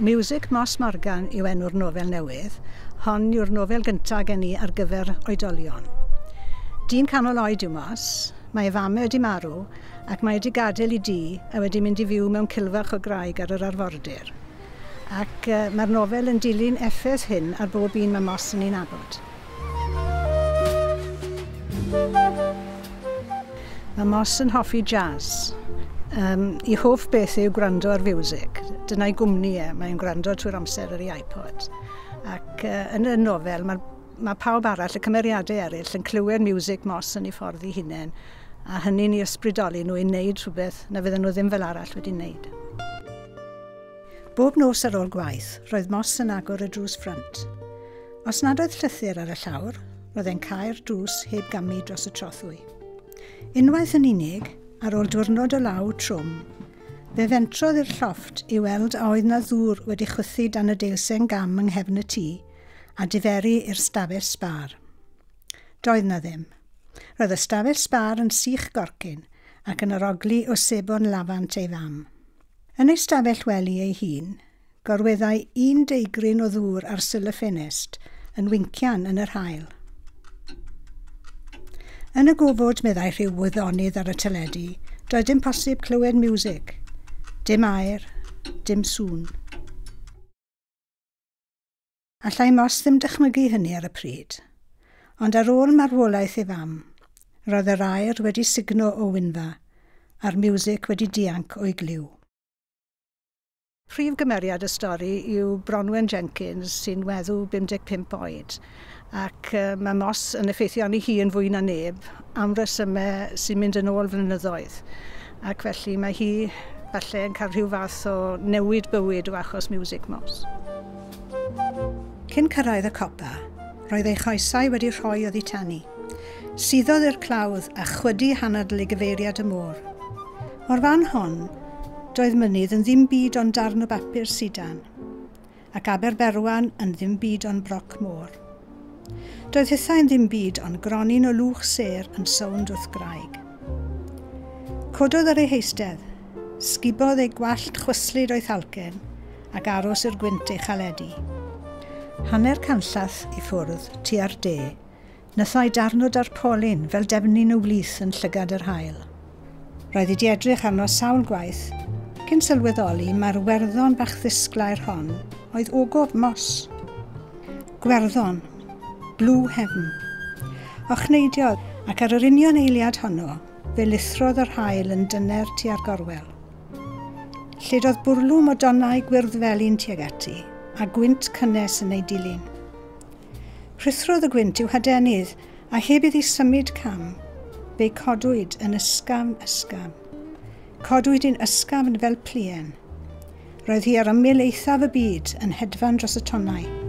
Miwsig Moss Morgan yw enw'r nofel newydd. Hon yw'r nofel gyntaf gen i ar gyfer oedolion. Dyn canol oed yw Moss, mae ei famau wedi marw ac mae wedi gadael i dŷ a wedi mynd i fyw mewn cilfach o graig ar yr arfordir. Ac mae'r nofel yn dilyn effaith hyn ar bob un mae Moss yn ei nabod. Mae Moss yn hoffi jazz. I hoff beth yw gwrando ar fiwsig. Dyna'i gwmni mae'n gwrando trwy'r amser ar ei iPod. Ac yn y nofel mae pawb arall, y cymeriadau eraill, yn clywed Miwsig Moss yn ei ffordd ei hunain, a hynny'n i ysbrydoli nhw i wneud rhywbeth na fydden nhw ddim fel arall wedi wneud. Bob nos ar ôl gwaith, roedd Moss yn agor y drws ffrynt. Os nad oedd llythyr ar y llawr, roedd e'n cau'r drws heb gamu dros y trothwy. Unwaith yn unig, ar ôl diwrnod o law trwm, fe fentrodd i'r llofft i weld a oedd na ddŵr wedi chwythu dan y deilsen gam yng nghefn y tŷ a diferu i'r stafell sbar. Doedd na ddim. Roedd y stafell sbar yn sych gorcyn ac yn arogli o sebon lafant ei fam. Yn ei stafell wely ei hun, gorweddai 1 deigryn o ddŵr ar syl y ffenest yn wincian yn yr haul. Yn y gofod meddai rhyw wyddonydd ar y teledu, doedd dim posib clywed miwsig. Dim aer, dim sŵn. Allai Moss ddim dychmygu hynny ar y pryd, ond ar ôl marwolaeth ei fam, roedd yr aer wedi sugno o wynfa, a'r miwsig wedi dianc o'i gliw. Prif gymeriad y stori yw Bronwen Jenkins sy'n weddw 55 oed, ac mae Moss yn effeithio arni hi yn fwy na neb am resymau sy'n mynd yn ôl flynyddoedd, ac felly mae hi falle yn cael rhyw fath o newid bywyd o achos Miwsig Moss. Cyn cyrraedd y copa, roedd ei choesau wedi rhoi oddi tannu. Suddodd i'r clawdd a chwydu hanadl ei gyfeiriad y môr. O'r fan hon, doedd mynydd yn ddim byd ond darn o bapur sidan, ac Aberberwan yn ddim byd ond broc môr. Doedd hithau'n ddim byd ond gronyn o lwch ser yn sownd wrth graig. Cododd ar ei heistedd, sgubodd ei gwallt chwyslyd o'i thalcen ac aros i'r gwynt ei chaledi. Hanner canllath i ffwrdd tua'r de, nythai darn o darpolin fel defnyn o wlith yn llygad yr haul. Roedd wedi edrych arno sawl gwaith, cyn sylweddoli mae'r werddon bach ddisglair hon oedd ogof Moss. Gwerddon, Blue Heaven. Ochneidio ac ar yr union eiliad honno, fe lithrodd yr haul yn dyner tua'r gorwel. Lledodd bwrlwm o donau gwyrdd felyn tuag ati, a gwynt cynnes yn ei dilyn. Rhythrodd y gwynt i'w hadenydd, a heb iddi symud cam, fe codwyd yn ysgafn. Codwyd yn ysgafn fel plien. Roedd hi ar ymyl eithaf y byd yn hedfan dros y tonnau.